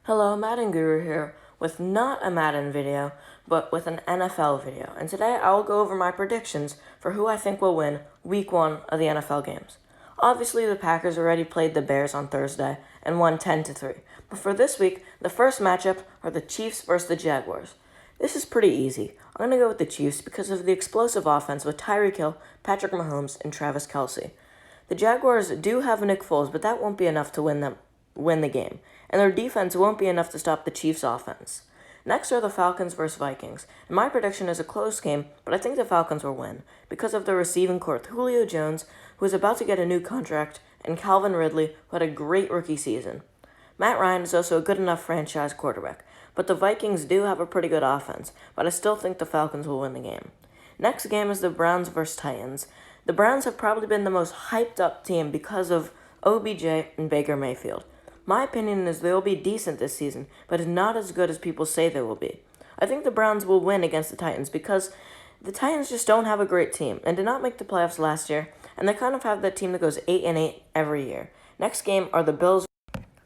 Hello, Madden Guru here, with not a Madden video, but with an NFL video. And today I will go over my predictions for who I think will win Week 1 of the NFL games. Obviously, the Packers already played the Bears on Thursday and won 10-3. But for this week, the first matchup are the Chiefs versus the Jaguars. This is pretty easy. I'm going to go with the Chiefs because of the explosive offense with Tyreek Hill, Patrick Mahomes, and Travis Kelce. The Jaguars do have Nick Foles, but that won't be enough to win the game, and their defense won't be enough to stop the Chiefs' offense. Next are the Falcons versus Vikings, and my prediction is a close game, but I think the Falcons will win because of the receiving corps with Julio Jones, who is about to get a new contract, and Calvin Ridley, who had a great rookie season. Matt Ryan is also a good enough franchise quarterback, but the Vikings do have a pretty good offense, but I still think the Falcons will win the game. Next game is the Browns versus Titans. The Browns have probably been the most hyped up team because of OBJ and Baker Mayfield. My opinion is they will be decent this season, but not as good as people say they will be. I think the Browns will win against the Titans because the Titans just don't have a great team and did not make the playoffs last year, and they kind of have that team that goes 8-8 every year. Next game are the Bills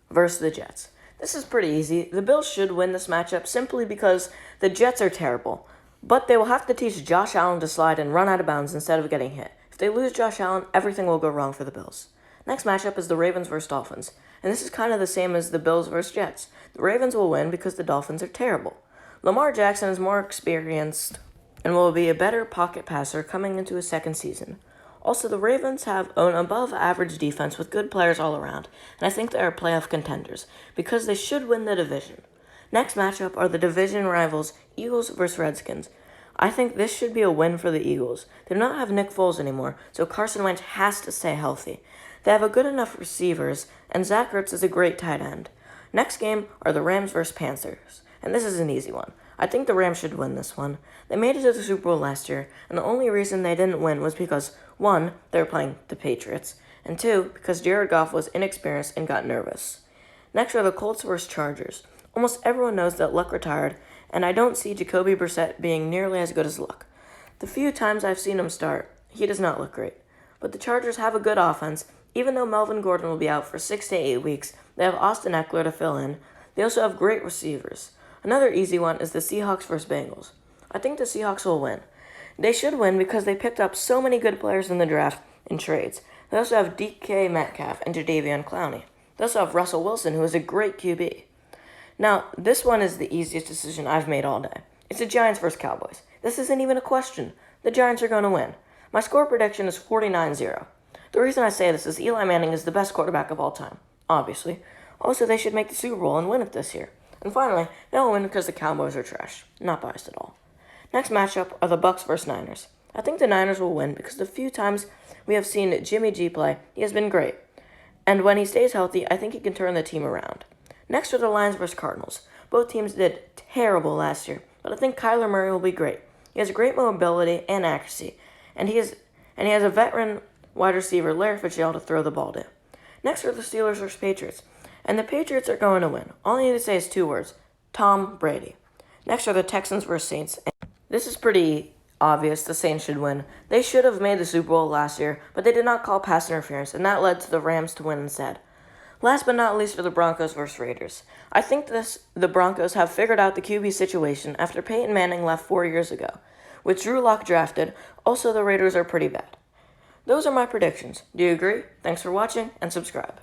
versus the Jets. This is pretty easy. The Bills should win this matchup simply because the Jets are terrible, but they will have to teach Josh Allen to slide and run out of bounds instead of getting hit. If they lose Josh Allen, everything will go wrong for the Bills. Next matchup is the Ravens versus Dolphins, and this is kind of the same as the Bills versus Jets. The Ravens will win because the Dolphins are terrible. Lamar Jackson is more experienced and will be a better pocket passer coming into his second season. Also, the Ravens have an above-average defense with good players all around, and I think they are playoff contenders because they should win the division. Next matchup are the division rivals Eagles versus Redskins. I think this should be a win for the Eagles. They do not have Nick Foles anymore, so Carson Wentz has to stay healthy. They have a good enough receivers, and Zach Ertz is a great tight end. Next game are the Rams versus Panthers, and this is an easy one. I think the Rams should win this one. They made it to the Super Bowl last year, and the only reason they didn't win was because, 1, they were playing the Patriots, and 2, because Jared Goff was inexperienced and got nervous. Next are the Colts versus Chargers. Almost everyone knows that Luck retired, and I don't see Jacoby Brissett being nearly as good as Luck. The few times I've seen him start, he does not look great. But the Chargers have a good offense. Even though Melvin Gordon will be out for 6 to 8 weeks, they have Austin Eckler to fill in. They also have great receivers. Another easy one is the Seahawks versus Bengals. I think the Seahawks will win. They should win because they picked up so many good players in the draft and trades. They also have DK Metcalf and Jadeveon Clowney. They also have Russell Wilson, who is a great QB. Now, this one is the easiest decision I've made all day. It's the Giants versus Cowboys. This isn't even a question. The Giants are going to win. My score prediction is 49-0. The reason I say this is Eli Manning is the best quarterback of all time, obviously. Also, they should make the Super Bowl and win it this year. And finally, they'll win because the Cowboys are trash. Not biased at all. Next matchup are the Bucks versus Niners. I think the Niners will win because the few times we have seen Jimmy G play, he has been great. And when he stays healthy, I think he can turn the team around. Next are the Lions versus Cardinals. Both teams did terrible last year, but I think Kyler Murray will be great. He has great mobility and accuracy, and he has a veteran wide receiver, Larry Fitzgerald, to throw the ball to. Next are the Steelers versus Patriots, and the Patriots are going to win. All I need to say is 2 words: Tom Brady. Next are the Texans versus Saints. This is pretty obvious. The Saints should win. They should have made the Super Bowl last year, but they did not call pass interference, and that led to the Rams to win instead. Last but not least are the Broncos versus Raiders. I think the Broncos have figured out the QB situation after Peyton Manning left 4 years ago. With Drew Lock drafted, also the Raiders are pretty bad. Those are my predictions. Do you agree? Thanks for watching, and subscribe.